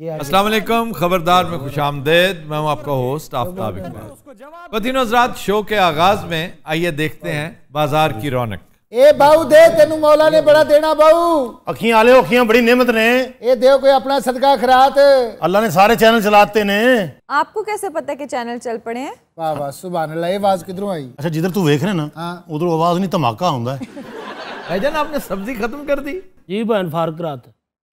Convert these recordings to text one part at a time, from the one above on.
अस्सलाम वालेकुम, खबरदार में खुशामदेद। मैं हूं आपका होस्ट आफ्ताब इकबाल। बदीनो हज़रात, शो के आगाज में आइए देखते हैं बाजार की रौनक। ए बाऊ दे, तेनू मौला ने बड़ा देना बाऊ। अखियां आले अखियां बड़ी नेमत ने। ए दे कोई अपना सदका खरात। अल्लाह ने सारे चैनल चलाते ने। आपको कैसे पता कि चैनल चल पड़े हैं? वाह वाह, सुभान अल्लाह। ये आवाज किधरों आई? अच्छा, जिधर तू देख रहे ना उधर आवाज नहीं, धमाका होता है। भाईजान, आपने सब्जी खत्म कर दी? जी बहन फारक रात,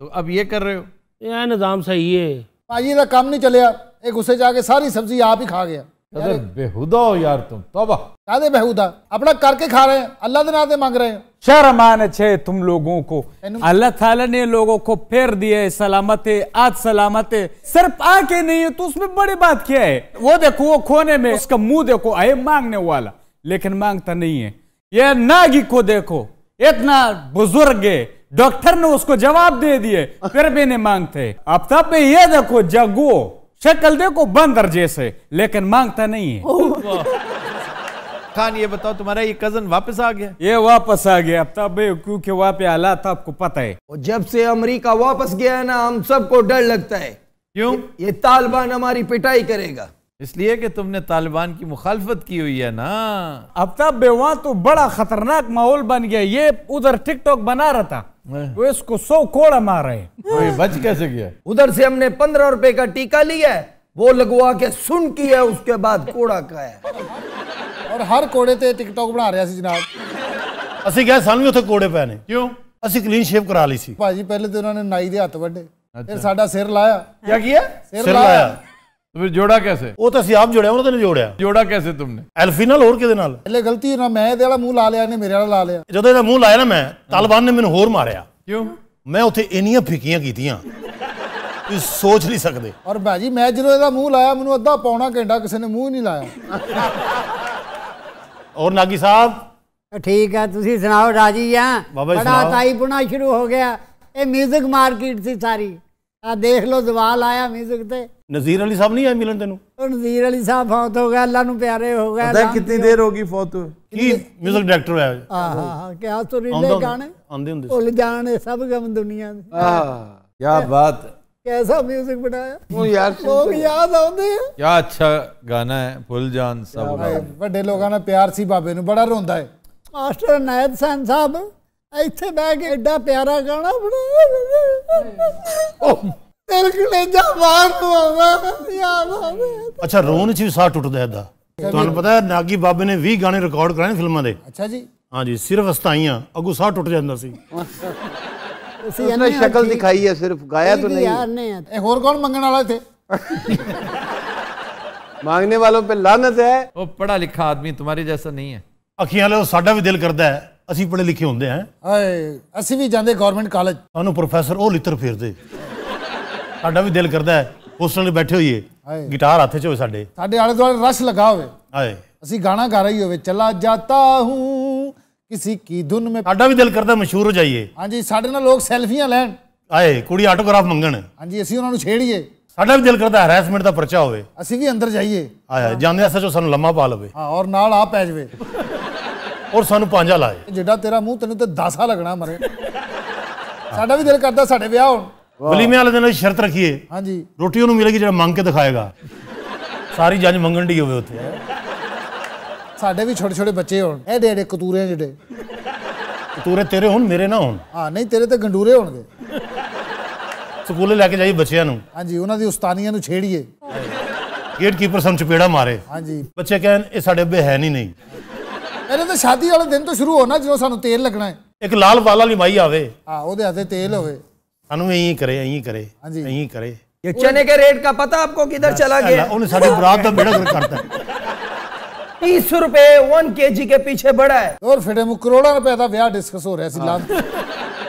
तो अब ये कर रहे हो? यह निजाम सही है भाजी का काम नहीं चलिया। एक गुस्से जाके सारी सब्जी आप ही खा गया। अरे बेहुदा हो यार तुम। तौबा। कादे बेहुदा, अपना करके खा रहे हैं, अल्लाह के नाम से मांग रहे हैं। शर्मान अच्छे तुम लोगों को। अल्लाह ताला ने लोगों को फेर दिए, सलामत है, आज सलामत है। सिर्फ आके नहीं है तो उसमें बड़ी बात क्या है? वो देखो, वो खोने में उसका मुंह देखो, आए मांगने वाला लेकिन मांगता नहीं है। ये नागी को देखो, इतना बुजुर्ग है, डॉक्टर ने उसको जवाब दे दिए फिर भी नहीं मांगते। अब तब पे ये देखो, जगो शक्ल देखो बंदर जैसे, लेकिन मांगता नहीं है। खान, ये बताओ, तुम्हारा ये कजन वापस आ गया? ये वापस आ गया अब तब, क्योंकि वहां पे हालात आपको पता है। और जब से अमेरिका वापस गया है ना, हम सबको डर लगता है। क्यों? ये तालिबान हमारी पिटाई करेगा। इसलिए कि तुमने तालिबान की मुखालफत की हुई है ना। अब तब वहां तो बड़ा खतरनाक माहौल बन गया। ये उधर टिकटॉक बना रहा था, वो इसको 100 कोड़ा मार रहे। तो ये बच कैसे गया? उधर से हमने 15 रुपए का टीका लिया है, वो लगवा के सुन की है, उसके बाद कोड़ा का है। और हर कोड़े ते टिकटॉक बना रहा सी जनाब। ਅਸੀਂ ਕਿਹਾ ਸਾਨੂੰ ਉੱਥੇ ਕੋੜੇ ਪੈ ਨੇ। क्यों? ਅਸੀਂ क्लीन शेव करा ली सी। भाजी पहले तो उन्होंने नाई दे हथ वड्डे, फिर साडा सिर लाया। क्या किया? सिर लाया। तो फिर जोड़ा कैसे? ਉਹ ਤਾਂ ਅਸੀਂ ਆਪ ਜੋੜਿਆ, ਉਹਨਾਂ ਨੇ ਜੋੜਿਆ। जोड़ा कैसे तुमने? ਐਲਫੀ ਨਾਲ, ਹੋਰ ਕਿਹਦੇ ਨਾਲ? पहले गलती ना मैं ਇਹਦੇ ਵਾਲਾ ਮੂੰਹ ਲਾ ਲਿਆ, ਨੇ ਮੇਰੇ ਵਾਲਾ ਲਾ ਲਿਆ। ਜਦੋਂ ਇਹਦਾ ਮੂੰਹ ਲਾਇਆ ਨਾ ਮੈਂ, ਤਾਲਿਬਾਨ ਨੇ ਮੈਨੂੰ ਹੋਰ ਮਾਰਿਆ। क्यों? ਮੈਂ ਉੱਥੇ ਇੰਨੀਆਂ ਫਿੱਕੀਆਂ ਕੀਤੀਆਂ ਤੁਸੀਂ ਸੋਚ ਨਹੀਂ ਸਕਦੇ। और भाजी मैं ਜਦੋਂ ਇਹਦਾ ਮੂੰਹ ਲਾਇਆ, ਮੈਨੂੰ ਅੱਧਾ ਪੌਣਾ ਘੰਟਾ ਕਿਸੇ ਨੇ ਮੂੰਹ ਨਹੀਂ ਲਾਇਆ। और नागी साहब ठीक है, तुसी सुनाओ? राजी हैं? बाबा जी बड़ा सुनाओ। ताई पुना शुरू हो गया। ये म्यूजिक मार्केट सी सारी, आ देख लो सवाल आया म्यूजिक ते। नज़ीर अली साहब नहीं आए मिलन तेनू? नज़ीर अली साहब फौत हो गया, अल्लाह नु प्यारे हो गए। पता है कितनी देर होगी फौत हुए? की म्यूजिक डायरेक्टर है। हाँ, क्या सुरीले गाने आंदे हुंदे भुल जाने सब गम दुनिया दे। क्या बात है। कैसा म्यूजिक बनाया वो यार, लोग याद आते हैं। क्या अच्छा गाना है, भूल जान सब। ਵੱਡੇ ਲੋਕਾਂ ਨਾਲ ਪਿਆਰ ਸੀ ਬਾਬੇ ਨੂੰ, ਬੜਾ ਰੋਂਦਾ ਹੈ। मास्टर नायब सन साहब ਇੱਥੇ ਬਹਿ ਕੇ ਐਡਾ ਪਿਆਰਾ ਗਾਣਾ ਬਣਾਇਆ, ਦਿਲ ਕਲੇਜਾ ਬਾਹਰ ਨੂੰ ਆਉਂਦਾ, ਯਾਦ ਆਉਂਦਾ। ਅੱਛਾ, ਰੋਣ 'ਚ ਵੀ ਸਾਹ ਟੁੱਟਦਾ ਇਹਦਾ। ਤੁਹਾਨੂੰ ਪਤਾ ਹੈ ਨਾਗੀ ਬਾਬੇ ਨੇ 20 ਗਾਣੇ ਰਿਕਾਰਡ ਕਰਾਏ ਫਿਲਮਾਂ ਦੇ। ਅੱਛਾ ਜੀ। ਹਾਂਜੀ, ਸਿਰਫ ਹਸਤਾਈਆਂ, ਅੱਗੋਂ ਸਾਹ ਟੁੱਟ ਜਾਂਦਾ ਸੀ। उसने शक्ल दिखाई है, सिर्फ गाया तो नहीं। ਇਹ ਹੋਰ ਕੌਣ ਮੰਗਣ ਵਾਲਾ ਇੱਥੇ? मांगने वालों पे लानत है। वो पढ़ा लिखा आदमी तुम्हारे जैसा नहीं है। ਅੱਖੀਆਂ ਵਾਲੇ ਸਾਡਾ ਵੀ ਦਿਲ ਕਰਦਾ ਹੈ, ਅਸੀਂ ਪੜ੍ਹੇ ਲਿਖੇ ਹੁੰਦੇ ਹਾਂ। ਹਾਏ, ਅਸੀਂ ਵੀ ਜਾਂਦੇ ਗਵਰਨਮੈਂਟ ਕਾਲਜ। ਸਾਨੂੰ ਪ੍ਰੋਫੈਸਰ ਉਹ ਲਿੱਤਰ ਫੇਰਦੇ। ਸਾਡਾ ਵੀ ਦਿਲ ਕਰਦਾ ਹੈ ਹੋਸਟਲ 'ਚ ਬੈਠੇ ਹੋਈਏ, ਗਿਟਾਰ ਹੱਥ 'ਚ ਹੋਵੇ ਸਾਡੇ, ਸਾਡੇ ਆਲੇ ਦੁਆਲੇ ਰਸ਼ ਲਗਾ ਹੋਵੇ, ਹਾਏ ਅਸੀਂ ਗਾਣਾ ਗਾ ਰਹੀ ਹੋਵੇ, ਚਲਾ ਜਾਤਾ ਹੂੰ किसी की धुन में। ਸਾਡਾ ਵੀ ਦਿਲ ਕਰਦਾ ਮਸ਼ਹੂਰ ਹੋ ਜਾਈਏ। ਹਾਂਜੀ, ਸਾਡੇ ਨਾਲ ਲੋਕ ਸੈਲਫੀਆਂ ਲੈਣ। ਆਏ ਕੁੜੀ ਆਟੋਗ੍ਰਾਫ ਮੰਗਣ। ਹਾਂਜੀ, ਅਸੀਂ ਉਹਨਾਂ ਨੂੰ ਛੇੜੀਏ। ਸਾਡਾ ਵੀ ਦਿਲ ਕਰਦਾ ਹੈਰੈਸਮੈਂਟ ਦਾ ਪਰਚਾ ਹੋਵੇ, ਅਸੀਂ ਵੀ ਅੰਦਰ ਜਾਈਏ। ਆਇਆ ਜਾਂਦੇ ਐਸਐਚਓ ਸਾਨੂੰ ਲੰਮਾ ਪਾ ਲਵੇ। ਹਾਂ, ਔਰ ਨਾਲ ਆ ਪੈ ਜਵੇ ਔਰ ਸਾਨੂੰ ਪਾਂਜਾ ਲਾਏ। ਜਿੱਡਾ ਤੇਰਾ ਮੂੰਹ, ਤੈਨੂੰ ਤੇ 10 ਲੱਗਣਾ ਮਰੇ। ਸਾਡਾ ਵੀ ਦਿਲ ਕਰਦਾ ਸਾਡੇ ਵਿਆਹ ਹੋਣ। ਵਲੀਮੇ ਵਾਲੇ ਦਿਨ ਸ਼ਰਤ ਰੱਖੀਏ, ਹਾਂਜੀ, ਰੋਟੀ ਉਹਨੂੰ ਮਿਲੇਗੀ ਜਿਹੜਾ ਮੰਗ ਕੇ ਦਿਖਾਏਗਾ। ਸਾਰੀ ਜੰਜ ਮੰਗਣ ਦੀ ਹੋਵੇ ਉੱਥੇ। ਸਾਡੇ ਵੀ ਛੋਟੇ ਛੋਟੇ ਬੱਚੇ ਹੋਣ, ਐਡੇ ਐਡੇ ਕਤੂਰੇ ਜਿਹੜੇ। ਕਤੂਰੇ ਤੇਰੇ ਹੋਣ, ਮੇਰੇ ਨਾ ਹੋਣ। ਹਾਂ, ਨਹੀਂ ਤੇਰੇ ਤੇ ਗੰਡੂਰੇ ਹੋਣਗੇ। ਸਕੂਲੇ ਲੈ ਕੇ ਜਾਈਏ ਬੱਚਿਆਂ ਨੂੰ। ਹਾਂਜੀ, ਉਹਨਾਂ ਦੀ ਉਸਤਾਨੀਆਂ ਨੂੰ ਛੇੜੀਏ। ਗੇਟ ਕੀਪਰ ਸਾਨੂੰ ਚਪੇੜਾ ਮਾਰੇ। ਹਾਂਜੀ, ਬੱਚੇ ਕਹਿਣ ਇਹ ਸਾਡੇ ਅੱਬੇ ਹੈ ਨਹੀਂ। ਪਹਿਲੇ ਤਾਂ ਸ਼ਾਦੀ ਵਾਲੇ ਦਿਨ ਤੋਂ ਸ਼ੁਰੂ ਹੋਣਾ, ਜਦੋਂ ਸਾਨੂੰ ਤੇਲ ਲੱਗਣਾ ਹੈ। ਇੱਕ ਲਾਲ ਵਾਲ ਵਾਲੀ ਮਾਈ ਆਵੇ, ਹਾਂ, ਉਹਦੇ ਹੱਥੇ ਤੇਲ ਹੋਵੇ, ਸਾਨੂੰ ਇਹੀ ਕਰੇ, ਇਹੀ ਕਰੇ, ਹਾਂਜੀ, ਇਹੀ ਕਰੇ। ये चने के रेट का पता आपको किधर चला गया? ਉਹਨੇ ਸਾਡੀ ਬਰਾਤ ਦਾ ਬੇੜਾ ਗਰਕ ਕਰਤਾ। 30 रुपए 1 kg के पीछे बढ़ा है। और फिर करोड़ों रुपए का ब्याह डिस्कस हो रहा है लान।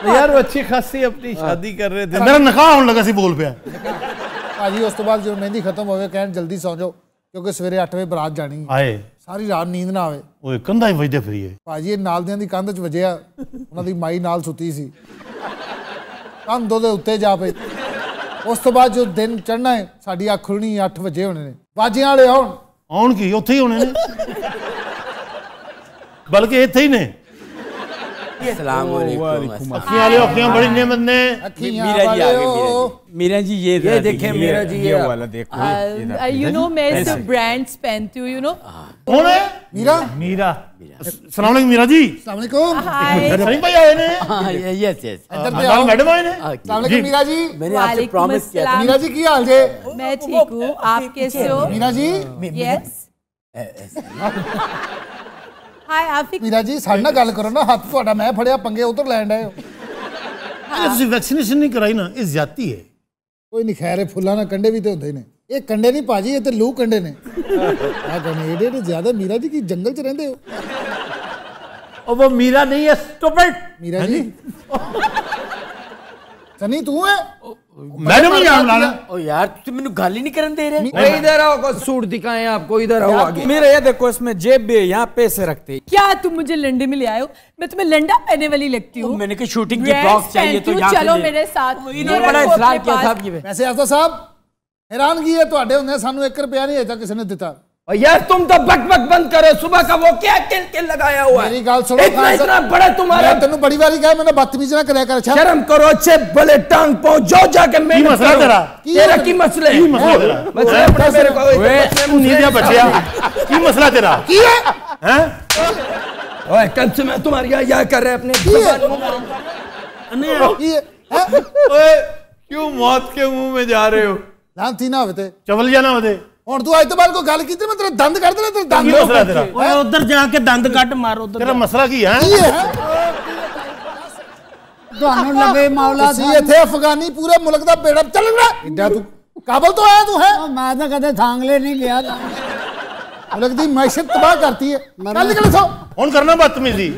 यार वो अच्छी खासी अपनी शादी कर रहे थे, मेरा निकाह होने लगा सी बोल पे। भाजी उस तो बाद जो मेहंदी खत्म हो गई, कहन जल्दी सौ जाओ क्योंकि सवेरे 8 बजे बरात जानी है। आए सारी रात नींद ना आवे। ओए कंधा ही वजदे फिरिए। भाजी ये नाल दियां दी कंध च वजया, उन्हां दी माई नाल सुती सी, कंध ओदे उत्ते जा पई। उस तो बाद जो दिन चढ़ना है, साडी अख खुलनी 8 बजे होने ने, बाजियां वाले आउण की उत्थे ही होने ने, बल्कि इत्थे ही ने। अस्सलाम वालेकुम। अखियां ले अखियां बड़ी नेमत ने। मीरा जी आ गए। मीरा जी ये देखें मीरा जी ये वाला देखो। यू नो मैं सिर्फ ब्रांड्स पहनती हूँ, यू नो। कौन है? मीरा। मीरा। अस्सलाम वालेकुम मीरा जी। अस्सलाम वालेकुम। सलीम भाई आए ने। हां यस यस। मैडम आए ने। अस्सलाम वालेकुम मीरा जी। मैंने आपसे प्रॉमिस किया था। मीरा जी की हाल जे? मैं ठीक हूँ, आप कैसे हो? मीरा जी। यस। हाय आफिक। मीरा जी साडे नाल गल करो ना, हाथ तुहाडा मैं फड़िया पंगे उधर लैंड आए हो। ਤੁਸੀਂ ਵੈਕਸੀਨੇਸ਼ਨ ਨਹੀਂ ਕਰਾਈ ਨਾ, ਇਹ ਜ਼ਿਆਦਤੀ ਹੈ। ਕੋਈ ਨਹੀਂ, ਖੈਰ ਫੁੱਲਾਂ ਨਾਲ ਕੰਡੇ ਵੀ ਤੇ ਹੁੰਦੇ ਨੇ। ਇਹ ਕੰਡੇ ਨਹੀਂ ਭਾਜੀ, ਇਹ ਤੇ ਲੂ ਕੰਡੇ ਨੇ। ਆ ਕਹਿੰਦੇ ਏਡੇ ਜ਼ਿਆਦਾ मीरा जी की जंगल च रहंदे हो। और वो मीरा नहीं है, स्टूपिड। मीरा जी सनी तू है? मैडम ही नाम लाना। ओ यार तुम मेनू गाल ही नहीं करन दे रहे। ओए इधर आओ, को सूट दिखाएं आपको, इधर आओ आगे। मेरा ये देखो, इसमें जेब भी है, यहाँ पैसे रखते। क्या तुम मुझे लंडे में ले आए हो? मैं तुम्हें लंडा पहनने वाली लगती हूँ? मैंने कहा शूटिंग की ब्लॉग चाहिए तो यहाँ चलो मेरे साथ। इधर बड़ा इसरार किया था आपकी। वैसे आफता साहब हैरानगी है ਤੁਹਾਡੇ ਹੁੰਦੇ ਸਾਨੂੰ 1 रुपया नहीं अजा किसी ने दिता। और यार तुम तो बक बक बंद करो, सुबह का वो क्या किल लगाया हुआ है। मेरी गाल सुनो, इतना बड़ा तुम्हारा। मैं तेनू बड़ी बारी कहा मैंने बदतमीज ना करया कर। शर्म करो, अच्छे भले टांग पाओ, जाओ जाके मेरे मसला तेरा की मसले की मसला तेरा मसले अपने मेरे को तू नहीं दिया बच्चिया की मसला तेरा की है? हैं? ओए कब से मैं तुम्हारी यहाँ कर रहे अपने ओए क्यों मौत के मुंह में जा रहे हो? लांती ना होते चवल जाना होते। ਹੁਣ ਤੂੰ ਅੱਜ ਤੋਂ ਬਾਅਦ ਕੋਈ ਗੱਲ ਕੀਤੀ ਮੈਂ ਤੇਰੇ ਦੰਦ ਕੱਢ ਦੇਣਾ। ਤੇਰੇ ਦੰਦ ਮਸਲਾ ਤੇਰਾ ਓਏ ਉਧਰ ਜਾ ਕੇ ਦੰਦ ਕੱਢ ਮਾਰ ਉਧਰ। ਤੇਰਾ ਮਸਲਾ ਕੀ ਹੈ? ਤੁਹਾਨੂੰ ਲਵੇ ਮੌਲਾ ਸੀ ਇੱਥੇ ਅਫਗਾਨੀ ਪੂਰੇ ਮੁਲਕ ਦਾ ਬੇੜਾ ਚੱਲਣਾ। ਇੱਡਾ ਤੂੰ ਕਾਬਲ ਤੋਂ ਆਇਆ ਤੂੰ ਹੈ? ਮੈਂ ਤਾਂ ਕਦੇ ਥਾਂਗਲੇ ਨਹੀਂ ਗਿਆ। ਮੁਲਕ ਦੀ ਮਾਇਸ਼ਤ ਤਬਾਹ ਕਰਤੀ ਹੈ। ਕੱਲ ਨਿਕਲ ਸੋ ਹੁਣ ਕਰਨਾ ਬਦਤਮੀਜ਼ੀ।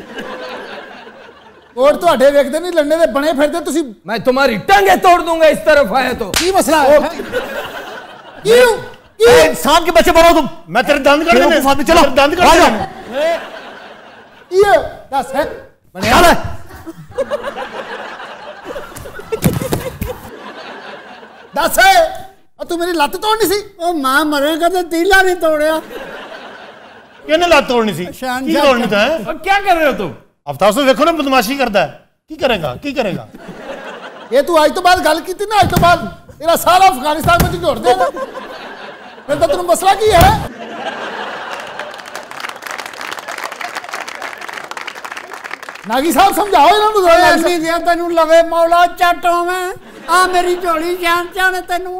ਕੋਟ ਤੁਹਾਡੇ ਵੇਖਦੇ ਨਹੀਂ ਲੰਡੇ ਦੇ ਬਣੇ ਫਿਰਦੇ ਤੁਸੀਂ। मैं तुम्हारी टांगे तोड़ दूंगा इस तरफ आए तो। ਕੀ ਮਸਲਾ ਹੈ? क्यों इंसान के बच्चे बनो तुम। मैं तेरे दंद काट देने। चलो दंद काट देने। ये दस है बनया है। दस है और तू मेरी लत तोड़नी सी। ਉਹ ਮਾਂ ਮਰੇਗਾ ਤੇ ਤੀਲਾ ਨਹੀਂ ਤੋੜਿਆ। किहने लत तोड़नी सी? की तोड़नी था? क्या कर रहे हो तुम? अवतार से देखो ना बदमाशी करता है। की करेगा की करेगा? ये तू आज तो बाद गल की ना, आज तो बाद तेरा सारा अफगानिस्तान में जोड़ देगा। फिर तो तेन मसला की है? नागी साहब समझाओ इन्होंने जरा। ਨਹੀਂ ਦਿਆ ਤੈਨੂੰ ਲਵੇ ਮੌਲਾ ਚੱਟੋ ਮੈਂ ਆ ਮੇਰੀ ਝੋਲੀ ਜਾਣ ਚਾਣੇ ਤੈਨੂੰ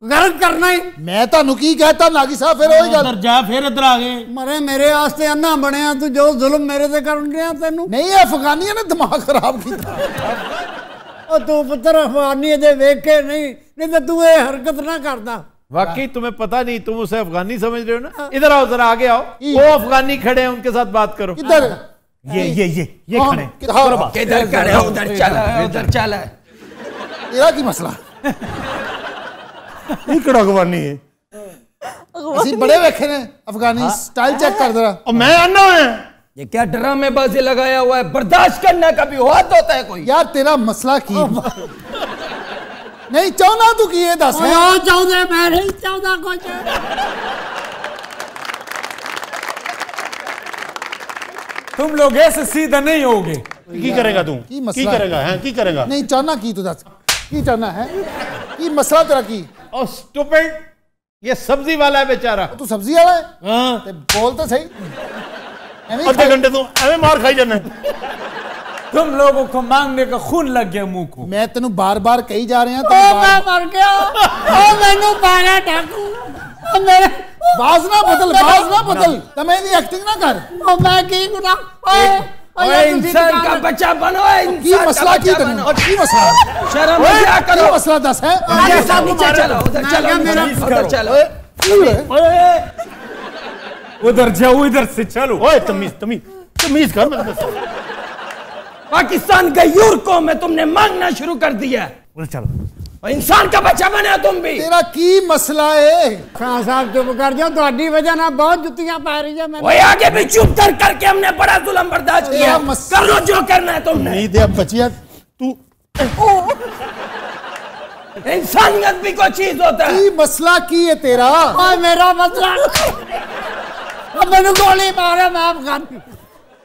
ਗੱਲ ਕਰਨਾ ਹੀ। मैं ਤੁਹਾਨੂੰ ਕੀ कहता नागी साहब? फिर वही गल ਉਧਰ ਜਾ ਫਿਰ ਇੱਧਰ ਆ ਗਏ। ਮਰੇ ਮੇਰੇ ਵਾਸਤੇ ਅੰਨਾ ਬਣਿਆ ਤੂੰ, ਜੋ ਜ਼ੁਲਮ ਮੇਰੇ ਤੇ ਕਰਨ ਰਿਹਾ ਤੈਨੂੰ। नहीं अफगानियों ने दिमाग खराब किया। ਉਹ ਤੂੰ ਪੁੱਤਰ ਅਫਗਾਨੀ ਦੇ ਵੇਖ ਕੇ ਨਹੀਂ ਤਾਂ ਤੂੰ ਇਹ ਹਰਕਤ ਨਾ ਕਰਦਾ। वाकई तुम्हें पता नहीं, तुम उसे अफगानी समझ रहे हो ना? इधर आओ, जरा आगे आओ। वो अफगानी खड़े हैं, उनके साथ बात करो। किधर? ये खड़े। किधर खड़े? उधर चला उधर चला। तेरा की मसला? ये कड़ा अफगानी है। ਅਸੀਂ बड़े वेखे ने अफगानी स्टाइल चेक कर जरा। और मैं आना है। ये क्या ड्रामेबाजी लगाया हुआ है? बर्दाश्त करना कभी होता है कोई? यार तेरा मसला की नहीं चाहना तू की ये दस है? ਚਾਹੁੰਦੇ ਮੈਂ ਨਹੀਂ ਚਾਹੁੰਦਾ ਕੁਝ। तुम लोग ऐसे सीधा नहीं होगे। की करेगा तू? की की मसला करेगा हैं? की करेगा? नहीं चाहना की तू दस की चाहना है? की मसला तेरा की? और स्टूपिड, ये सब्जी वाला है बेचारा। तू सब्जी वाला है? हाँ ते बोल तो सही। आधे घंटे तो एवं मार खाई जाना। तुम लोगों को मांगने का खून लग गया मुंह को। मैं तेन बार बार कही जा रहे हैं ਉਹ ਮੈਂ ਮਰ ਗਿਆ। ਉਹ ਮੈਨੂੰ ਪਾਣਾ ਡਾਕੂ। ਉਹ ਮੇਰੇ बाज ना बदल तमें दी एक्टिंग ना कर। ਉਹ मैं की गुनाह। ओए ओए इंसान का बच्चा बनो। की मसला की तेन और की मसला? शर्म क्या करो? मसला दस है? नीचे चलो, उधर चलो, उधर चलो। उधर जाओ, इधर से चलो। ओए तमीज तमीज तमीज कर। मैं पाकिस्तान के यूर को में तुमने मांगना शुरू कर दिया। चलो और इंसान का बच्चा बने तुम भी। तेरा की मसला है? ਖਾਨ ਸਾਹਿਬ ਚੁੱਪ ਕਰ ਜਾਓ, ਤੁਹਾਡੀ ਵਜ੍ਹਾ ਨਾਲ ਬਹੁਤ ਜੁੱਤੀਆਂ ਪਾ ਰਹੀ ਹੈ ਮੈਨੂੰ। ओए आगे भी चुप करके हमने बड़ा जुल्म बर्दाश्त किया। कर लो जो करना है तुमने। नहीं दे बचिया तू। इंसानियत भी कोई चीज होता है। की मसला की है तेरा? ओए मेरा मसला अब मैंने गोली मारे मैं अफगानी।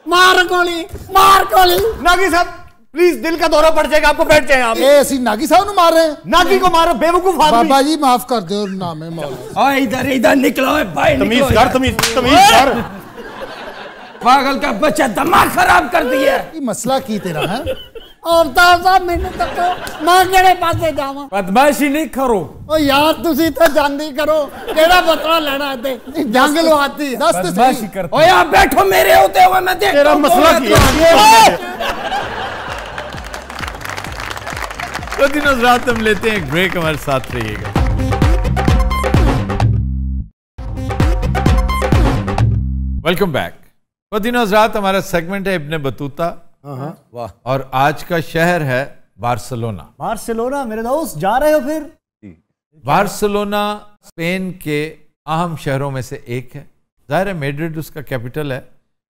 मार गोली, मार गोली। नागी साहब प्लीज, दिल का दौरा पड़ जाएगा आपको, बैठ जाए आप। ਅਸੀਂ नागी साहब ਨੂੰ मार रहे हैं। नागी को मारो बेवकूफ आदमी। बाबा जी माफ कर दो, नाम है मौला। इधर इधर निकलो भाई, तमीज कर, तमीज कर। पागल का बच्चा, दिमाग खराब कर दिया। ये मसला की तेरा है? और साहब मैंने तक मैं केड़े पासे जावां? बदमाशी नहीं करो। ओ यार तुसी तो जानदी करो, केड़ा बतला लेना ते जंग लवाती है। दस तो बदमाशी सही। करते। ओ यार बैठो मेरे होते हुए, मैं देख तेरा मसला क्या है? तो दिनों रात हम लेते हैं एक ब्रेक, हमारे साथ रहिएगा। Welcome back. तो दिनों रात हमारा सेगमेंट है इब्ने बतूता। वाह। और आज का शहर है बार्सिलोना। बार्सिलोना मेरे दोस्त, जा रहे हो फिर? बार्सिलोना स्पेन के अहम शहरों में से एक है। जाहिर है मैड्रिड उसका कैपिटल है,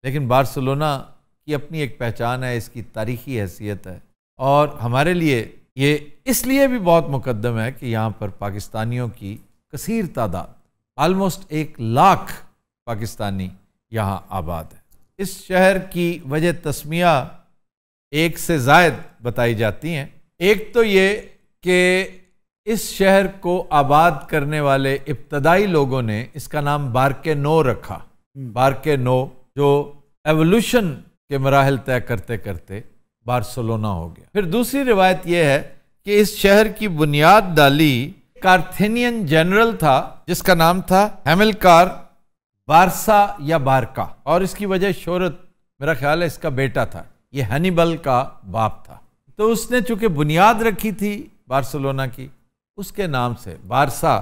लेकिन बार्सिलोना की अपनी एक पहचान है, इसकी तारीखी हैसियत है। और हमारे लिए ये इसलिए भी बहुत मुकद्दम है कि यहाँ पर पाकिस्तानियों की कसीर तादाद, ऑलमोस्ट 1 लाख पाकिस्तानी यहाँ आबाद है। इस शहर की वजह तस्मिया एक से ज़ायद बताई जाती हैं। एक तो ये कि इस शहर को आबाद करने वाले इब्तदाई लोगों ने इसका नाम बारके नो रखा। बारके नो, जो एवोल्यूशन के मराहल तय करते करते बार्सिलोना हो गया। फिर दूसरी रिवायत यह है कि इस शहर की बुनियाद डाली कार्थेनियन जनरल था जिसका नाम था हैमिलकार बारसा या बारका, और इसकी वजह शोहरत मेरा ख्याल है इसका बेटा था, ये हनीबल का बाप था। तो उसने चूंकि बुनियाद रखी थी बार्सिलोना की, उसके नाम से बारसा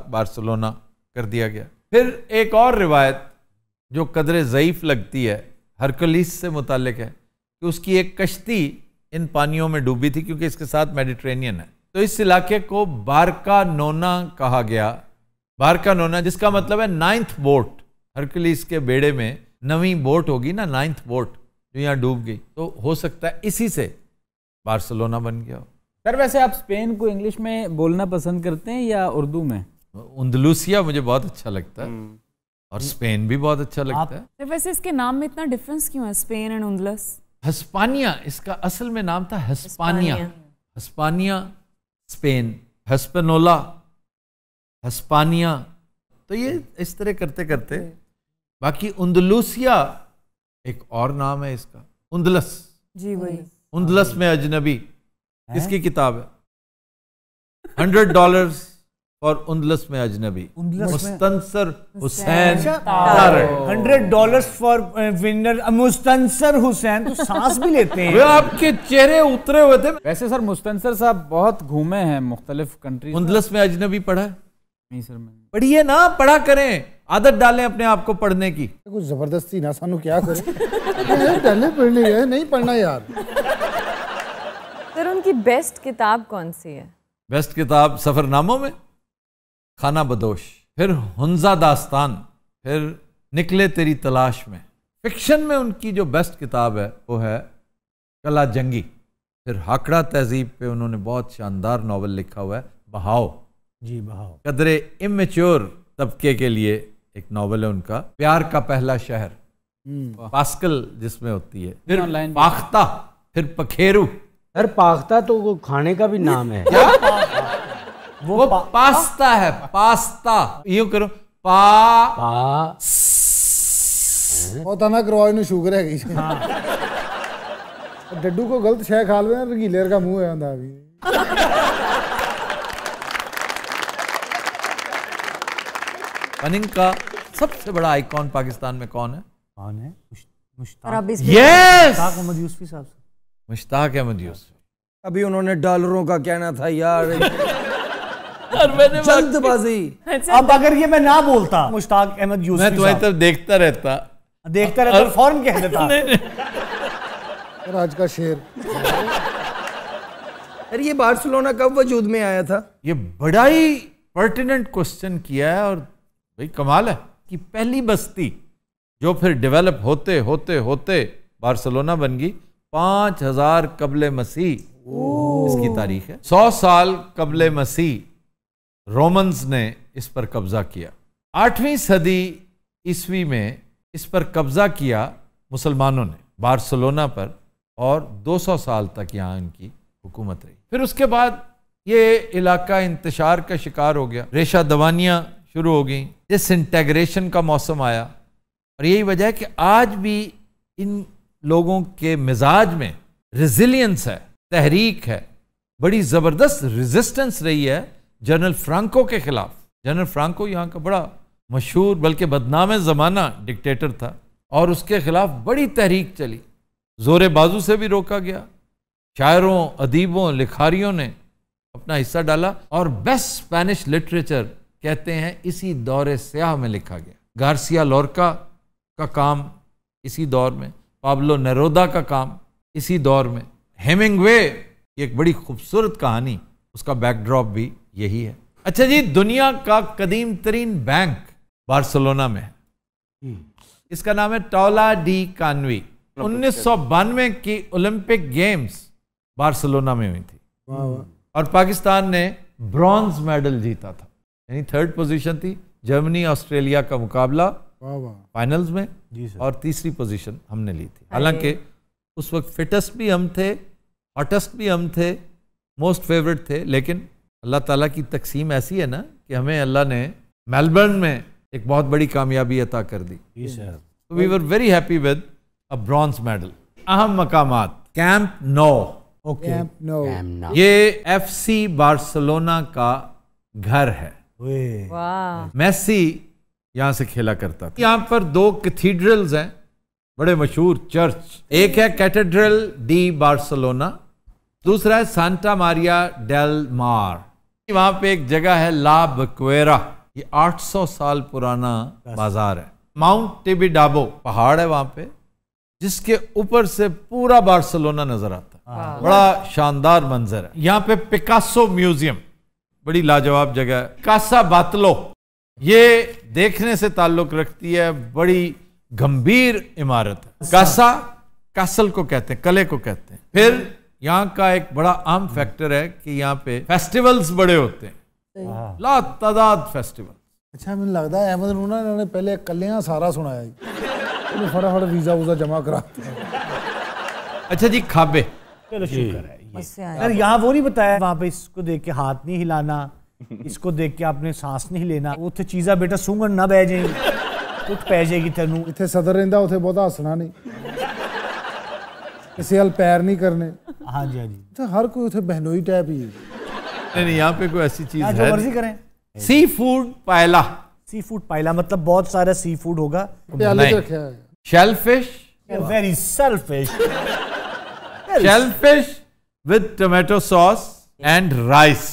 बार्सिलोना कर दिया गया। फिर एक और रिवायत जो कदरे ज़ईफ़ लगती है, हरकुलिस से मुतालिक है कि उसकी एक कश्ती इन पानियों में डूबी थी, क्योंकि इसके साथ मेडिटेरेनियन है। तो इस इलाके को बारका नोना कहा गया। बारका नोना जिसका मतलब है 9th बोट। हरकुलिस के बेड़े में 9वीं बोट होगी ना, 9th बोट जो यहाँ डूब गई, तो हो सकता है इसी से बार्सिलोना बन गया हो। सर वैसे आप स्पेन को इंग्लिश में बोलना पसंद करते हैं या उर्दू में? उंदलूसिया मुझे बहुत अच्छा लगता है और स्पेन भी बहुत अच्छा लगता है। तो वैसे इसके नाम में इतना डिफरेंस क्यों है, स्पेन एंड उंदलस? हस्पानिया इसका असल में नाम था, हस्पानिया। हस्पानिया स्पेन, हस्पनोला हस्पानिया, तो ये इस तरह करते करते। बाकी उंदलूसिया एक और नाम है इसका, उंदलस। जी वही। उंदलस में अजनबी किसकी किताब है? $100 और उंदलस में अजनबी, मुस्तंसर हुसैन। $100 for winner Mustansar Hussain. तो सांस भी लेते हैं। वे आपके चेहरे उतरे हुए थे। वैसे सर मुस्तंसर साहब बहुत घूमे हैं मुख्तलिफ कंट्रीज। उंदलस में अजनबी पढ़ा है? नहीं सर मैंने। पढ़िए ना, पढ़ा करें, आदत डालें अपने आप को पढ़ने की। कुछ जबरदस्ती ना, सानू क्या करे पहले पढ़नी है, नहीं पढ़ना यार। सर उनकी बेस्ट किताब कौन सी है? बेस्ट किताब सफरनामों में खाना बदोश, फिर हुंजा दास्तान, फिर निकले तेरी तलाश में। फिक्शन में उनकी जो बेस्ट किताब है वो है कला जंगी। फिर हाकड़ा तहजीब पे उन्होंने बहुत शानदार नावल लिखा हुआ है, बहाव। जी बहाव। कदरे इमेच्योर तबके के लिए एक नावल है उनका, प्यार का पहला शहर, पास्कल जिसमें होती है। फिर पाख्ता, फिर पखेरू। सर पाख्ता तो वो खाने का भी नाम है। वो पास्ता है, पास्ता। यूं करो, पा पता ना करवाओ, इन्हें शुगर है गई। डड्डू को गलत शय खा लो, रगीलेर का मुंह है अंधा भी। पनिंग का सबसे बड़ा आइकॉन पाकिस्तान में कौन है? कौन है? मुश्ताक। यस, अहमद यूसुफी साहब। मुश्ताक अहमद यूसुफी। अभी उन्होंने डॉलरों का कहना था यार। जल्दबाजी। अब अगर ये मैं ना बोलता मुश्ताक अहमद यूसुफी, मैं तुम्हारी तरफ देखता रहता फौरन कह देता। आज का शेर। अरे ये बार्सिलोना कब वजूद में आया था? ये बड़ा ही पर्टिनेंट क्वेश्चन किया है, और भाई कमाल है कि पहली बस्ती जो फिर डेवलप होते होते होते बार्सिलोना बन गई 5000 कबले मसीह इसकी तारीख है। 100 साल कबले मसीह रोमन्स ने इस पर कब्जा किया। 8वीं सदी ईस्वी में इस पर कब्जा किया मुसलमानों ने बार्सिलोना पर, और 200 साल तक यहाँ इनकी हुकूमत रही। फिर उसके बाद ये इलाका इंतशार का शिकार हो गया, रेशा दवानियाँ शुरू हो गई, डिसइंटेग्रेशन का मौसम आया, और यही वजह है कि आज भी इन लोगों के मिजाज में रेजिलियंस है, तहरीक है, बड़ी ज़बरदस्त रेजिस्टेंस रही है जनरल फ्रांको के खिलाफ। जनरल फ्रांको यहाँ का बड़ा मशहूर बल्कि बदनाम ज़माना डिक्टेटर था, और उसके खिलाफ बड़ी तहरीक चली, जोरे बाजू से भी रोका गया, शायरों, अदीबों, लिखारियों ने अपना हिस्सा डाला, और बेस्ट स्पेनिश लिटरेचर कहते हैं इसी दौरे स्याह में लिखा गया। गार्सिया लोरका का काम इसी दौर में, पाब्लो नेरूदा का काम इसी दौर में, हेमिंग्वे की एक बड़ी खूबसूरत कहानी, उसका बैकड्रॉप भी यही है। अच्छा जी, दुनिया का कदीम तरीन बैंक बार्सिलोना में है, इसका नाम है टौला डी कानवी। 1992 की ओलंपिक गेम्स बार्सिलोना में हुई थी, और पाकिस्तान ने ब्रॉन्ज मेडल जीता था, यानी 3rd पोजीशन थी। जर्मनी ऑस्ट्रेलिया का मुकाबला फाइनल्स में, और 3री पोजीशन हमने ली थी। हालांकि उस वक्त फिटेस्ट भी हम थे, हॉटेस्ट भी हम थे, मोस्ट फेवरेट थे, लेकिन अल्लाह ताला की तकसीम ऐसी है ना कि हमें अल्लाह ने मेलबर्न में एक बहुत बड़ी कामयाबी अता कर दी। तो we were very happy with a bronze medal. अहम मकामात, कैंप नो, ये FC बार्सिलोना का घर है। मेसी यहाँ से खेला करता था। यहाँ पर 2 कैथीड्रल्स हैं, बड़े मशहूर चर्च, एक है कैथेड्रल डी बार्सिलोना, दूसरा है सांता मारिया डेल मार। वहां पे एक जगह है ला बक्वेरा, ये 800 साल पुराना बाजार है। माउंट टिबिडाबो पहाड़ है वहां पे, जिसके ऊपर से पूरा बार्सिलोना नजर आता है, बड़ा शानदार मंजर है। यहाँ पे पिकासो म्यूजियम, बड़ी लाजवाब जगह है। कासा बातलो, ये देखने से ताल्लुक रखती है, बड़ी गंभीर इमारत है। कासा कासल को कहते हैं, कले को कहते हैं। फिर यहाँ का एक बड़ा अहम फैक्टर है कि यहाँ पे फेस्टिवल्स बड़े होते हैं, ला तादाद फेस्टिवल। अच्छा, मुझे लगता है अहमद नूना ने पहले कलियां सारा सुनाया, फटाफट वीजा वूजा जमा कराते हैं। अच्छा जी, खाबे, चलो शुक्र है यार, यहाँ वो नहीं बताया, वहाँ पे इसको देख के हाथ नहीं हिलाना, इसको देख के आपने सांस नहीं लेना, उत्थे चीज़ा बेटा सूंघन ना बह जाए, कुछ पै जाएगी तेनू। इतने सदर रहिंदा, उथे बहुत हसना नहीं, किसी हल पैर नहीं करने। हाँ जी, हाँ जी, तो हर कोई उसे बहनोई टाइप ही है। नहीं, यहाँ पे कोई ऐसी चीज है, जो मर्जी करें। सी फूड पायला, सी फूड पायला मतलब बहुत सारा सी फूड होगा। Shellfish, very selfish, shellfish with tomato sauce and rice.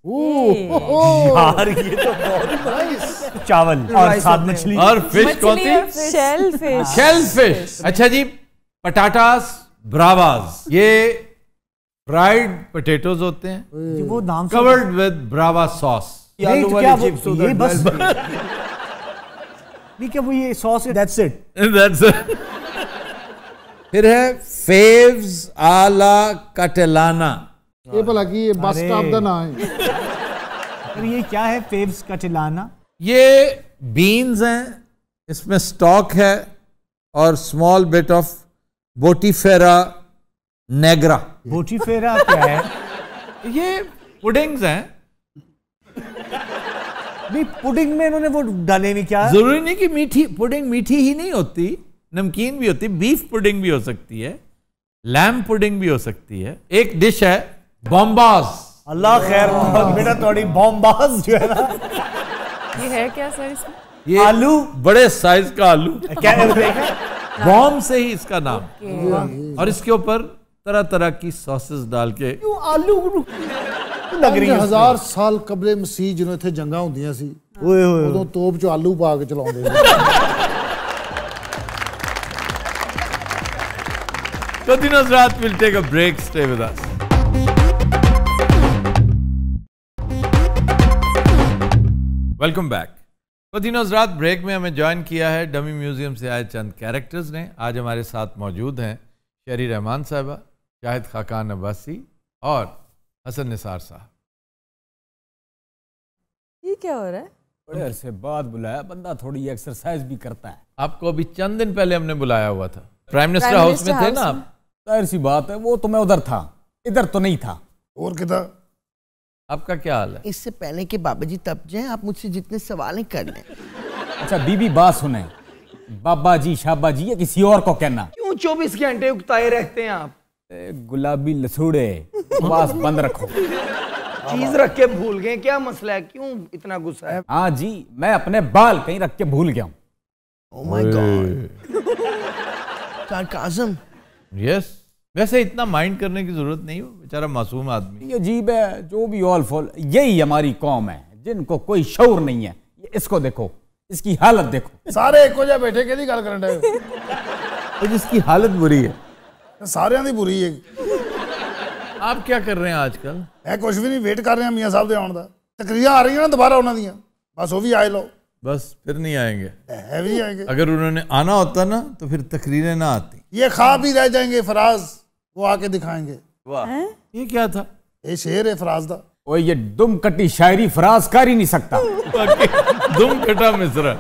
यार ये तो बहुत नाइस। चावल और साथ मछली और फिश कौन सी? शेलफिश। शेलफिश। अच्छा जी, पटाटास ब्रावास, ये फ्राइड पोटैटोज होते हैं, वो नाम कवर्ड विद ब्रावा सॉस। आलू वाली चिप्स, ये बस नहीं क्या वो ये सॉस है, दैट्स इट, दैट्स इट। फिर है फेव्स आला काटेलाना, ये भला कि ये बस स्टॉप का नाम है। फिर ये क्या है फेव्स काटेलाना? ये बीन्स हैं, इसमें स्टॉक है, और स्मॉल बिट ऑफ बोटीफेरा नेग्रा। बोटीफेरा क्या है? ये पुडिंग्स हैं। नहीं, पुडिंग में इन्होंने वो डाले नहीं क्या? जरूरी नहीं कि मीठी पुडिंग मीठी ही नहीं होती, नमकीन भी होती, बीफ पुडिंग भी हो सकती है, लैम पुडिंग भी हो सकती है। एक डिश है बॉम्बास। अल्लाह खैर बेटा, थोड़ी बॉम्बास जो है ना, ये है क्या सर इसमें? ये आलू, बड़े साइज का आलू, बॉम्ब से ही इसका नाम, और इसके ऊपर तरह तरह की सॉसेस डाल के। आलू लग रही है 1000 साल कबले मसीह जिन्हों इत्थे जंगा होंदियां सी, उदों तोप च आलू पा के चलाउंदे सी। Continue Hazrat, we'll take a break, stay with us. Welcome back. Continue Hazrat, break में हमें ज्वाइन किया है डमी म्यूजियम से आए चंद कैरेक्टर्स ने। आज हमारे साथ मौजूद हैं शहरी रहमान साहिबा, शाहिद खाकान अब्बासी और हसन निसार साहब। ये क्या हो रहा है? बड़े अरसे बाद बुलाया, बंदा थोड़ी एक्सरसाइज भी करता है। आपको अभी चंद दिन पहले हमने बुलाया हुआ था। प्राइम मिनिस्टर हाउस में थे ना आप? जाहिर सी बात है, वो तो मैं उधर था, इधर तो नहीं था। और किधर? आपका क्या हाल है? इससे पहले कि बाबा जी तब जाए, आप मुझसे जितने सवाल कर लें। अच्छा बीबी बात सुने, बाबा जी शाबा जी या किसी और को कहना। क्यों 24 घंटे उकताए रहते हैं आप? गुलाबी लसूड़े, बस बंद रखो। चीज रख के भूल गए, क्या मसला है, क्यों इतना गुस्सा है? हाँ जी, मैं अपने बाल कहीं रख के भूल गया हूँ। Oh my god. Sarcasm. Yes, वैसे इतना माइंड करने की जरूरत नहीं हो, बेचारा मासूम आदमी। ये अजीब है, जो भी ऑल फॉल, यही हमारी कौम है जिनको कोई शऊर नहीं है। इसको देखो, इसकी हालत देखो। सारे एको जा बैठे केदी गल करन डे? तो जिसकी हालत बुरी है, सारियां दी बुरी है। आप क्या कर रहे हैं आजकल? मैं कुछ भी नहीं, वेट कर रहे हैं मियां साहब दे आउण दा। तकरीरां आ रही हैं ना दोबारा उन्हां दियां, बस वो भी आए लो। बस फिर नहीं आएंगे। है भी आएंगे। अगर उन्होंने आना होता ना तो फिर तकरीरें ना आती। ये ख्वाब ही रह जाएंगे फराज, वो आके दिखाएंगे। वाह, ये क्या था? ये शेर है फराज दा। ओए ये दुम कटी शायरी फराज कर ही नहीं सकता। दुम कटा मिसरा।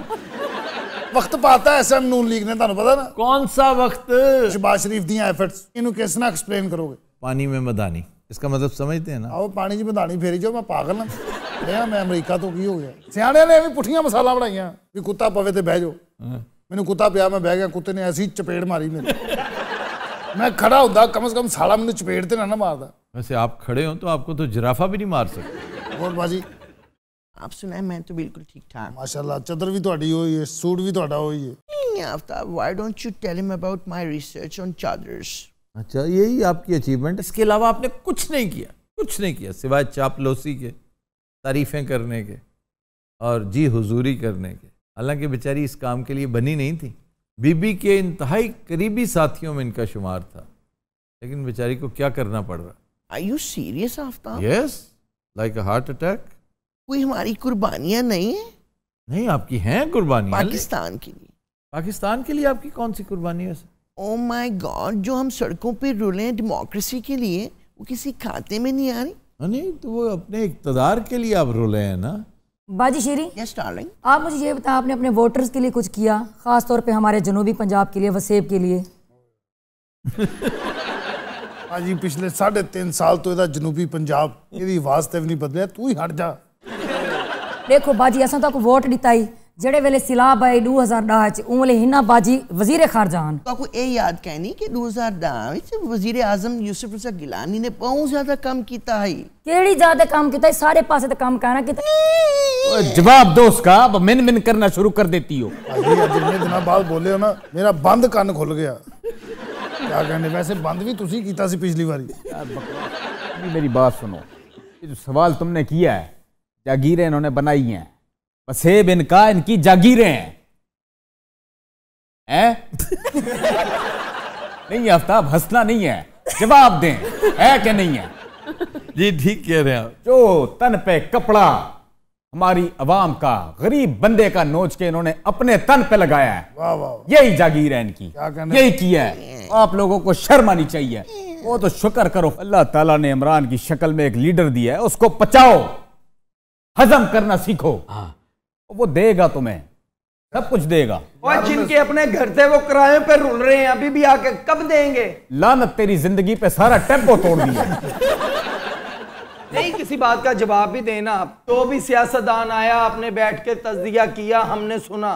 वक्त पाता है एसएम नून लीग ने, तानू पता ना? कौन सा वक्त? शहबाज शरीफ दी एफर्ट्स, इन्हू किस ना एक्सप्लेन करोगे? पानी में मदानी, इसका मतलब समझते हैं ना? आओ पानी च मदानी फेरी जाओ, मैं पागल ना मैं अमरीका तो की हो गया। सियाणे ने भी पुठियां मसाला बनाइयां भी कुत्ता पवे ते बह जाओ। मैनू कुत्ता पिया, मैं बह गया, कुत्ते ने ऐसी चपेड़ मारी मेरे। मैं खड़ा होता, कम से कम साला मैंने चपेड़ ते ना मारदा। वैसे आप खड़े हो तो आपको तो जिराफा भी नहीं मार सकते। और बाजी आप सुनाए, मैं तो बिल्कुल ठीक ठाक। माशाल्लाह, चदर भी तुहाडी होई है, सूट भी तुहाडा होई है। नहीं Aftab, why don't you tell him about my research on chadars? अच्छा, यही आपकी अचीवमेंट? इसके अलावा आपने कुछ नहीं किया? कुछ नहीं किया सिवाय चापलूसी के, तारीफें करने के और जी हुजूरी करने के। हालांकि बेचारी इस काम के लिए बनी नहीं थी, बीबी के इंतहाई करीबी साथियों में इनका शुमार था, लेकिन बेचारी को क्या करना पड़ रहा। Are you serious Aftab? Yes, like a heart attack. कोई हमारी कुर्बानियां नहीं है? नहीं, आपकी हैं कुर्बानियां। पाकिस्तान के लिए। पाकिस्तान के लिए आपकी कौन सी कुर्बानी है? ओह माय गॉड, जो हम सड़कों पे रुले डेमोक्रेसी के लिए, वो किसी खाते में नहीं आ रही। नहीं तो वो अपने इक़्तिदार के लिए आप रोले हैं ना। बाजी शेरी, यस डार्लिंग, आप मुझे ये बताएं, आपने अपने वोटर्स के लिए कुछ किया, खास तौर पे हमारे जनूबी पंजाब के लिए, वसेब के लिए? जी पिछले 3.5 साल तो इहदा जनूबी पंजाब इहदी आवाज ते भी नहीं बदलिया, तू ही हट जा। देखो बाजी, असां तो वोट दिता ही जेड़े वेले सिलाब आए 2010 च, उन वेले हिना बाजी वजीर खारजा हन। तो आपको ये याद कहनी कि 2010 विच वजीर आजम यूसुफ रजा गिलानी ने बहुत ज्यादा काम किया है। केड़ी ज्यादा काम किया? सारे पासे तो काम करना किया। जवाब दो उसका, अब मिन मिन करना शुरू कर देती हो। जितने दिनों बाद बोले हो ना, मेरा बंद कान खुल गया। क्या कहने, वैसे बंद भी तुसी कीता सी पिछली बारी। मेरी बात सुनो, ये जो सवाल तुमने किया है, जागीरें इन्होंने बनाई हैं, वसेब इनका, इनकी जागीरें हैं? नहीं आफ्ताब, हंसना नहीं है, जवाब दें, है कि नहीं है? जी ठीक कह रहे हैं आप। जो तन पे कपड़ा हमारी अवाम का, गरीब बंदे का नोच के इन्होंने अपने तन पे लगाया है, वाह वाह, यही जागीर है इनकी, यही किया है। आप लोगों को शर्म आनी चाहिए। वो तो शुक्र करो, अल्लाह ताला ने इमरान की शक्ल में एक लीडर दिया है, उसको पचाओ, हजम करना सीखो। वो देगा तुम्हें, सब कुछ देगा। और जिनके अपने घर थे वो किराए पे रुल रहे हैं, अभी भी आके कब देंगे? लानत तेरी जिंदगी पे, सारा टेम्पो तोड़ दिया। नहीं, किसी बात का जवाब भी देना। तो भी सियासतदान आया, आपने बैठ के तज्जिया किया, हमने सुना।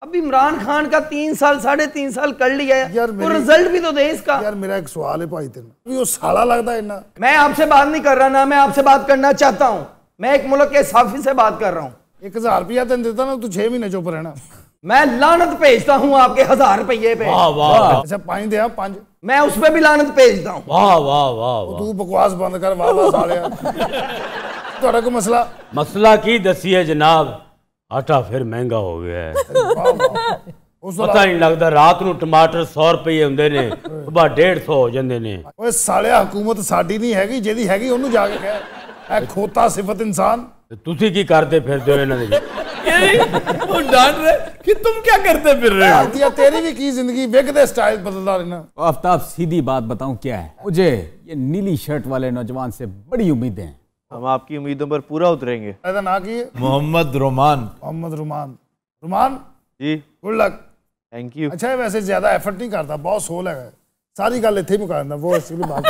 अब इमरान खान का 3 साल 3.5 साल कर लिया है, तो रिजल्ट भी तो दे इसका। यार मेरा एक सवाल है भाई, तेरा वो साला लगता है ना। मैं आपसे बात नहीं कर रहा ना, मैं आपसे बात करना चाहता हूँ। मैं एक मुल्क के साफी से बात कर रहा हूँ। 1000 रुपया तेन देता ना, तू 6 महीने चुप रहना। मैं लानत भेजता हूँ आपके 1000 रुपये पे। वाह वाह, अच्छा 5 दे, 5 मैं उस पे भी लानत भेजता हूँ। वाह वाह वाह, तू बकवास बंद कर। वाह वाह सालिया, थोड़ा को मसला मसला की दसी है जनाब, आटा फिर महंगा हो गया है। पता नहीं लगता, रात ਨੂੰ टमाटर 100 रुपये ਹੁੰਦੇ ਨੇ, ਸੁਬਾ 150 ਹੋ ਜਾਂਦੇ ਨੇ। ਓਏ ਸਾਲਿਆ, हुकूमत साडी नहीं हैगी, जेदी हैगी ਉਹਨੂੰ ਜਾ ਕੇ ਕਹਿ, ਇਹ ਖੋਤਾ ਸਿਫਤ इंसान। ਤੁਸੀਂ ਕੀ ਕਰਦੇ ਫਿਰਦੇ ਹੋ ਇਹਨਾਂ ਦੇ? वो डांट रहे कि तुम क्या करते फिर रहे हो? तेरी भी की जिंदगी, विग दे स्टाइल बदलता रहना। आफ्ताब, सीधी बात बताऊं क्या है, मुझे ये नीली शर्ट वाले नौजवान से बड़ी उम्मीदें हैं। हम आपकी उम्मीदों पर पूरा उतरेंगे। ना की Mohammad Roman. Mohammad Roman, Roman ji, good luck. Thank you. अच्छा वैसे ज्यादा एफर्ट नहीं करता, बहुत सोल है, सारी गल इत्थे मुका दिंदा वो एक्चुअली बात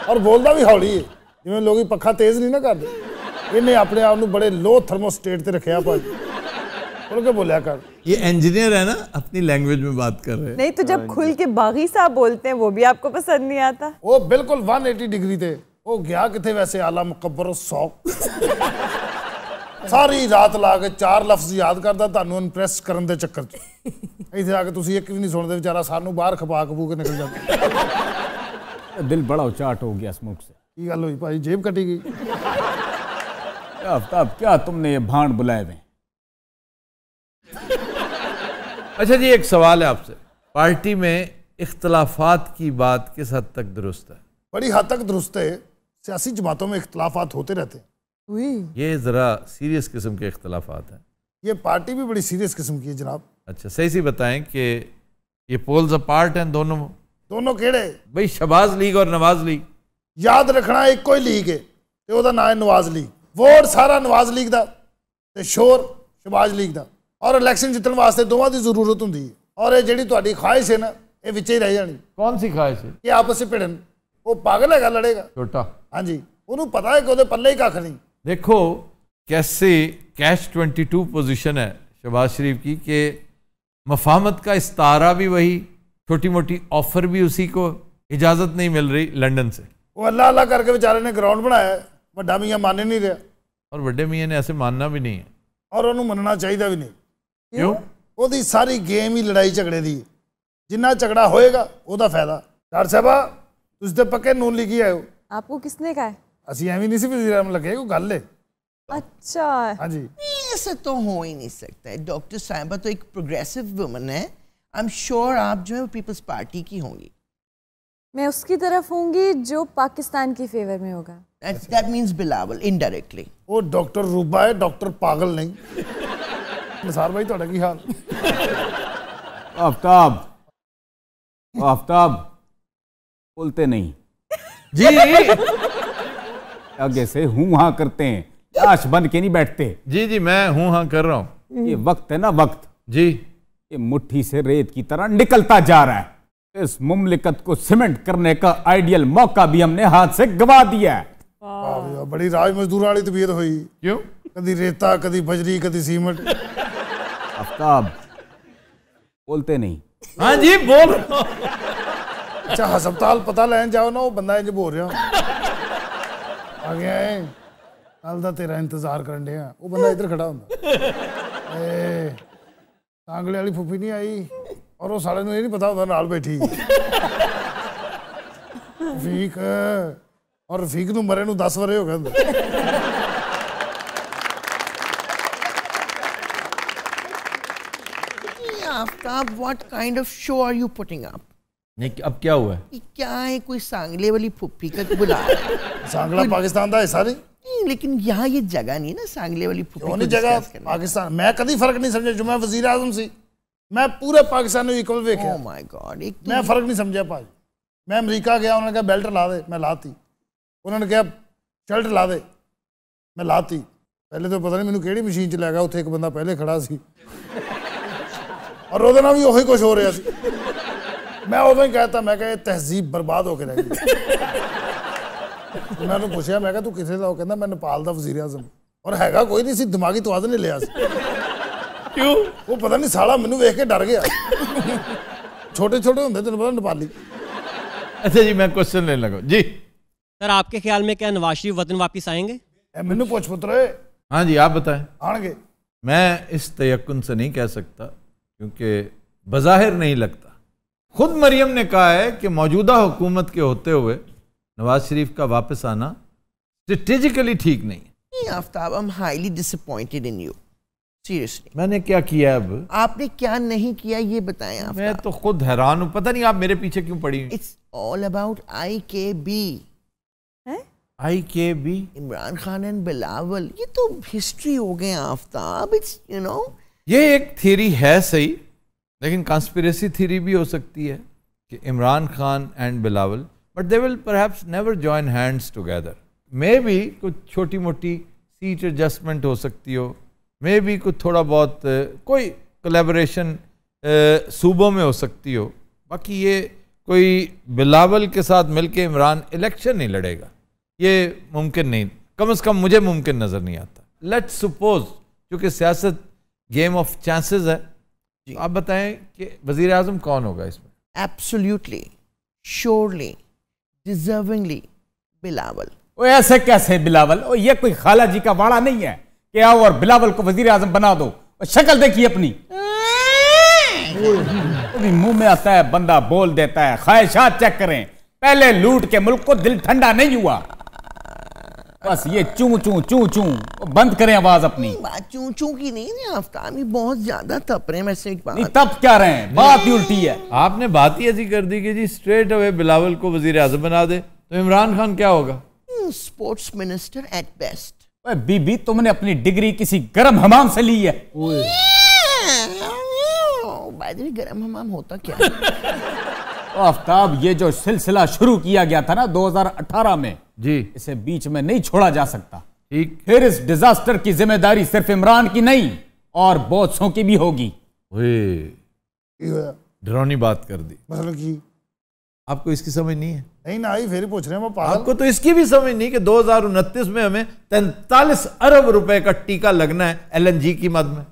और बोलदा भी हौली है, जिवें लोग पक्खा तेज नहीं ना करते, इन्हें अपने आप नूं बड़े लो थर्मोस्टेट ते रखिया भाई, खुल के बोलिया कर। ये इंजीनियर है ना, अपनी लैंग्वेज में बात कर रहे हैं। नहीं तो जब खुल के बागी साहब बोलते हैं वो भी आपको पसंद नहीं आता? वो बिल्कुल 180 डिग्री थे, वो गया किथे वैसे आला मुकब्बर 100 सारी रात ला के 4 लफ्ज याद करता ਤੁਹਾਨੂੰ ਇੰਪ੍ਰੈਸ ਕਰਨ ਦੇ ਚੱਕਰ 'ਚ, ਇੱਥੇ ਆ ਕੇ ਤੁਸੀਂ ਇੱਕ ਵੀ ਨਹੀਂ ਸੁਣਦੇ, ਵਿਚਾਰਾ ਸਾਨੂੰ ਬਾਹਰ ਖਪਾ ਖਪੂ ਕੇ ਨਿਕਲ ਜਾਂਦਾ। दिल बड़ा उचाट हो गया स्मोक से। ਕੀ ਗੱਲ ਹੋਈ ਭਾਈ, जेब कटी गई? आफ्ताब क्या तुमने ये भांड बुलाए हुए? अच्छा जी, एक सवाल है आपसे, पार्टी में इख्तलाफात की बात किस हद तक दुरुस्त है? बड़ी हद तक दुरुस्त है, सियासी जमातों में इख्तलाफात होते रहते हैं। ये ज़रा सीरियस किस्म के इख्तलाफात हैं। ये पार्टी भी बड़ी सीरियस किस्म की है जनाब। अच्छा सही सी बताएं कि ये पोल्स अपार्ट हैं दोनों केड़े? भाई शहबाज लीग और नवाज लीग। याद रखना एक कोई लीग है ते ओदा नाम है नवाज लीग, वोट सारा नवाज लीग दा ते शोर शहबाज लीग दा, और इलैक्शन जितने वास्ते दोवां दी जरूरत हुंदी है, और ये जिहड़ी तुहाडी ख्वाहिश है ना ये विच ही रह जानी। कौन सी ख्वाहिश है? कि आपस में भिड़न, वो पागल है लड़ेगा छोटा। हाँ जी, उन्होंने पता है कि ओदे पल्ले ही कख नहीं। देखो कैसे कैश 22 पोजीशन है शहबाज शरीफ की, कि मफाहमत का इस्तारा भी वही, छोटी मोटी ऑफर भी उसी को, इजाजत नहीं मिल रही लंदन से। वो अल्लाह अल्लाह करके बेचारे ने ग्राउंड बनाया, वड्डा मियाँ मान नहीं रहा, और वड्डे मियाँ ने ऐसे मानना भी नहीं है, और उन्होंने मनना चाहिए भी नहीं। क्यों? ओदी सारी गेम ही लड़ाई झगड़े दी, जिन्ना झगड़ा होएगा ओदा फायदा। डॉक्टर साहबा तुसीं ते पक्के नून लिखी आए हो। आपको किसने कहा है? असी एवं नहीं सी वज़ीर आज़म लगे, कोई गल है? अच्छा हाँ जी, ऐसा तो हो ही नहीं सकता है। डॉक्टर साहिबा तो एक प्रोग्रेसिव वुमन है, आई एम श्योर आप जो है वो पीपल्स पार्टी की होंगी। मैं उसकी तरफ होंगी जो पाकिस्तान की फेवर में होगा। That means Bilawal indirectly. वो डॉक्टर रूबा है, डॉक्टर पागल नहीं। निसार भाई ਤੁਹਾਡਾ ਕੀ हाल? आफ्ताब बोलते नहीं जी आगे से हूं हाँ करते हैं, लाश बन के नहीं बैठते। जी जी मैं हूं हाँ कर रहा हूं। ये वक्त है ना वक्त जी, ये मुट्ठी से रेत की तरह निकलता जा रहा है। इस मुमलिकत को सीमेंट करने का आइडियल मौका भी हमने हाथ से गवा दिया है। बड़ी राज मजदूर वाली तबीयत हुई। क्यों? कदी रेता, कदी बजरी, कदी सीमेंट। आफ्ताब बोलते नहीं। हाँ जी बोल। अच्छा हस्पताल पता लैन जाओ ना, वो बंदा इंज बोल रहा आ गया है, कल दा तेरा इंतजार करन डे, वो बंदा इधर खड़ा हुंदा। सांगले वाली फुफी नहीं आई, और वो साले नूं ये नहीं पता होंदा नाल बैठी रफीक, और रफीक नूं मरे नूं 10 वरे हो गए हुंदे। Aftab what kind of show are you putting up? नहीं अब क्या हुआ है? क्या है, कोई सांगले वाली फुप्पी का बुला रहा है? सांगला पाकिस्तान का हिस्सा नहीं? नहीं, लेकिन यहाँ ये जगह नहीं ना सांगले वाली फुप्पी को जगह पाकिस्तान। मैं कभी फर्क नहीं समझा, जो मैं वजीर आजम सी मैं पूरे पाकिस्तान में इक्वल वेख्या। ओह माय गॉड, मैं फर्क नहीं समझा भाई। मैं अमेरिका गया, उन्होंने कहा बेल्ट ला दे, मैं लाती। उन्होंने कहा शर्ट ला दे, मैं लाती। पहले तो पता नहीं मैंने केड़ी मशीन च लै गया, उत्थे एक बंदा पहले खड़ा सी और ਉਹਦੇ ਨਾਲ ਵੀ ਉਹੀ ਕੁਝ ਹੋ ਰਿਹਾ ਸੀ। मैं उदों ही कहता, मैं तहजीब बर्बाद होकर रह गई। मैं पूछा, मैं तू किथे दा? कहता मैं नेपाल का वजीर आजम। और हैगा कोई नहीं सी, दिमागी तवाज़ुन नहीं लिया। क्यों? वो पता नहीं साला मैनू वेख के डर गया। छोटे छोटे होंगे तेन पता नेपाली। अच्छा जी मैं क्वेश्चन लेने लगा जी। सर आपके ख्याल में क्या नवाज शरीफ वतन वापस आएंगे? मैनू पूछ पुत्र। हाँ जी आप बताएं। आएंगे। मैं इस तयक्कुन से नहीं कह सकता, क्योंकि बज़ाहिर नहीं लगता। खुद मरियम ने कहा है कि मौजूदा हुकूमत के होते हुए नवाज शरीफ का वापस आना स्ट्रेटेजिकली ठीक नहीं है। Aftab, I am highly disappointed in you, seriously. मैंने क्या किया? अब आपने क्या नहीं किया ये बताएं आफ्ताब। मैं तो खुद हैरान हूं, पता नहीं आप मेरे पीछे क्यों पड़ी हुई। It's all about IKB। IKB? Imran Khan and Bilawal, ये तो हिस्ट्री हो गए आफ्ताब। इट्स यू नो, ये एक थ्योरी है सही, लेकिन कॉन्स्पिरेसी थ्योरी भी हो सकती है कि Imran Khan and Bilawal, but they will perhaps never join hands together. May be कुछ छोटी मोटी सीट एडजस्टमेंट हो सकती हो, मे भी कुछ थोड़ा बहुत कोई कोलैबोरेशन सूबों में हो सकती हो, बाकी ये कोई बिलावल के साथ मिलके इमरान इलेक्शन नहीं लड़ेगा, ये मुमकिन नहीं, कम से कम मुझे मुमकिन नज़र नहीं आता। लेट्स सपोज, क्योंकि सियासत गेम ऑफ चांसेस है, आप बताएं कि वजीर आजम कौन होगा इसमें? Absolutely, surely, deservingly Bilawal. वो ऐसे कैसे बिलावल? ओ ये कोई खाला जी का वाड़ा नहीं है कि आओ और बिलावल को वजीर आजम बना दो। शक्ल देखिए अपनी, मुंह में आता है बंदा बोल देता है। ख्वाहिशात चेक करें, पहले लूट के मुल्क को दिल ठंडा नहीं हुआ। बस ये चू चू चू चू बंद करें आवाज अपनी। बात चू चू की नहीं है आफ्ताब, ये बहुत ज्यादा तप रहे हैं। वैसे एक बात नहीं तप क्या रहे हैं, बात ही उल्टी है। आपने बात ही ऐसी कर दी कि जी स्ट्रेट अवे बिलावल को वजीर आजम बना दे, तो इमरान खान क्या होगा? Sports minister at best. बीबी तुमने अपनी डिग्री किसी गर्म हमाम से ली है। गर्म हमाम होता क्या है? आफ्ताब, ये जो सिलसिला शुरू किया गया था ना 2018 में जी, इसे बीच में नहीं छोड़ा जा सकता। ठीक, फिर इस डिजास्टर की जिम्मेदारी सिर्फ इमरान की नहीं और बहुत सौ की भी होगी। डरावनी बात कर दी। मतलब कि आपको इसकी समझ नहीं है? नहीं ना आई, फिर पूछ रहे हैं वो पागल। आपको तो इसकी भी समझ नहीं कि 2029 में हमें 43 अरब रुपए का टीका लगना है LNG की मद में।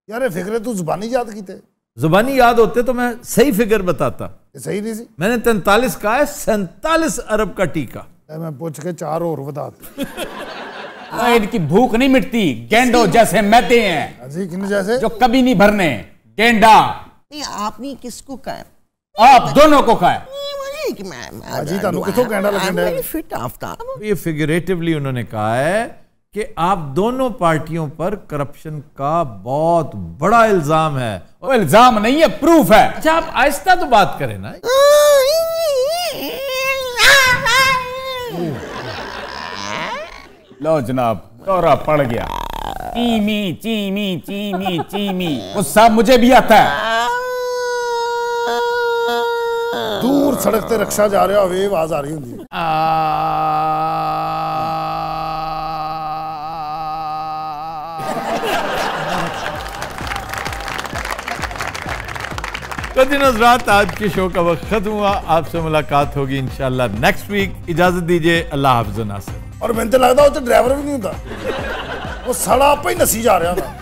यार फिक्र तू जुबानी याद की थे, जुबानी याद होते तो मैं सही फिगर बताता। सही नहीं सी, मैंने 43 कहा है, 47 अरब का टीका। मैं पूछ के 4 और बता। इनकी भूख नहीं मिटती, गेंडो जैसे मैदे हैं जैसे जो कभी नहीं भरने। गेंडा नहीं, आपने किसको कहा? आप दोनों को कहा। ये फिगरेटिवली उन्होंने कहा है कि आप दोनों पार्टियों पर करप्शन का बहुत बड़ा इल्जाम है। वो इल्जाम नहीं है, प्रूफ है। अच्छा आप आहिस्ता तो बात करें ना। लो जनाब, दौरा पड़ गया। चीमी चीमी चीमी चीमी, गुस्सा मुझे भी आता है। दूर सड़क पे रक्षा जा रहा हो, आवाज आ रही होंगी। तो दिन हज़रात, आज के शो का वक्त खत्म हुआ। आपसे मुलाकात होगी इंशाल्लाह नेक्स्ट वीक। इजाजत दीजिए, अल्लाह हाफ़िज़। और मैंने तो लगता है ड्राइवर भी नहीं होता, वो साला आप ही नसी जा रहा था।